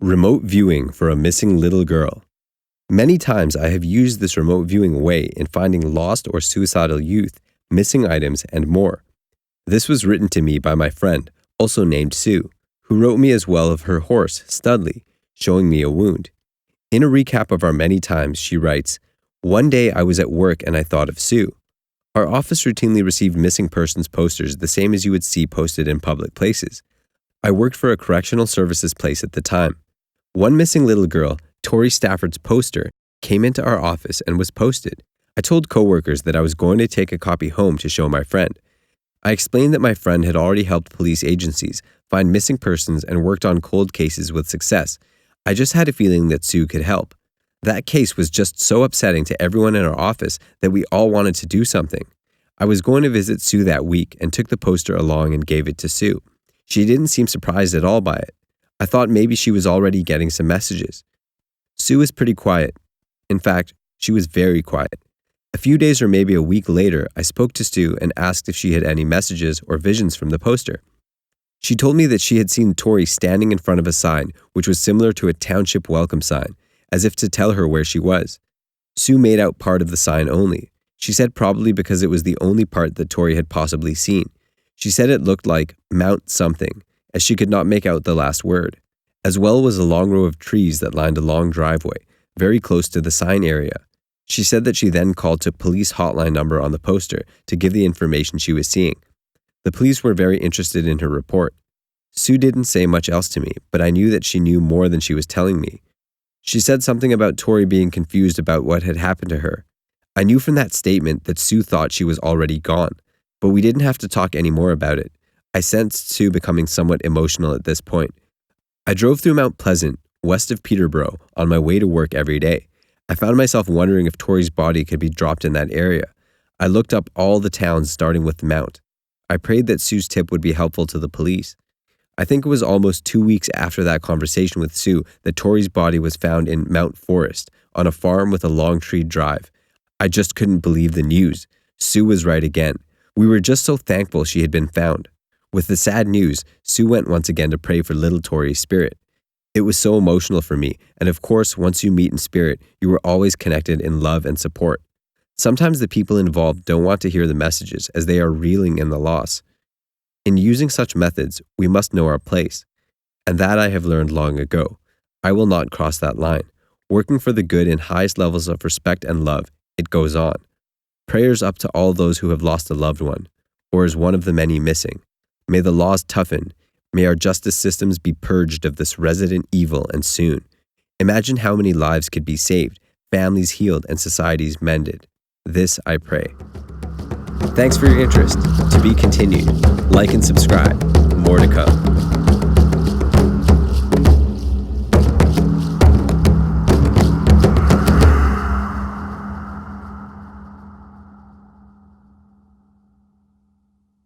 Remote viewing for a missing little girl. Many times I have used this remote viewing way in finding lost or suicidal youth, missing items, and more. This was written to me by my friend, also named Sue, who wrote me as well of her horse, Studley, showing me a wound. In a recap of our many times, she writes, "One day I was at work and I thought of Sue. Our office routinely received missing persons posters the same as you would see posted in public places. I worked for a correctional services place at the time. One missing little girl, Tori Stafford's poster, came into our office and was posted. I told coworkers that I was going to take a copy home to show my friend. I explained that my friend had already helped police agencies find missing persons and worked on cold cases with success. I just had a feeling that Sue could help. That case was just so upsetting to everyone in our office that we all wanted to do something. I was going to visit Sue that week and took the poster along and gave it to Sue. She didn't seem surprised at all by it. I thought maybe she was already getting some messages. Sue was pretty quiet. In fact, she was very quiet. A few days or maybe a week later, I spoke to Sue and asked if she had any messages or visions from the poster. She told me that she had seen Tori standing in front of a sign which was similar to a township welcome sign, as if to tell her where she was. Sue made out part of the sign only. She said probably because it was the only part that Tori had possibly seen. She said it looked like Mount something, as she could not make out the last word. As well was a long row of trees that lined a long driveway, very close to the sign area. She said that she then called to police hotline number on the poster to give the information she was seeing. The police were very interested in her report. Sue didn't say much else to me, but I knew that she knew more than she was telling me. She said something about Tori being confused about what had happened to her. I knew from that statement that Sue thought she was already gone, but we didn't have to talk any more about it. I sensed Sue becoming somewhat emotional at this point. I drove through Mount Pleasant, west of Peterborough, on my way to work every day. I found myself wondering if Tori's body could be dropped in that area. I looked up all the towns starting with Mount. I prayed that Sue's tip would be helpful to the police. I think it was almost 2 weeks after that conversation with Sue that Tori's body was found in Mount Forest, on a farm with a long tree drive. I just couldn't believe the news. Sue was right again. We were just so thankful she had been found. With the sad news, Sue went once again to pray for little Tori's spirit. It was so emotional for me, and of course, once you meet in spirit, you were always connected in love and support. Sometimes the people involved don't want to hear the messages as they are reeling in the loss. In using such methods, we must know our place. And that I have learned long ago. I will not cross that line. Working for the good in highest levels of respect and love, it goes on. Prayers up to all those who have lost a loved one, or is one of the many missing. May the laws toughen. May our justice systems be purged of this resident evil and soon. Imagine how many lives could be saved, families healed, and societies mended. This I pray. Thanks for your interest. To be continued. Like and subscribe. More to come.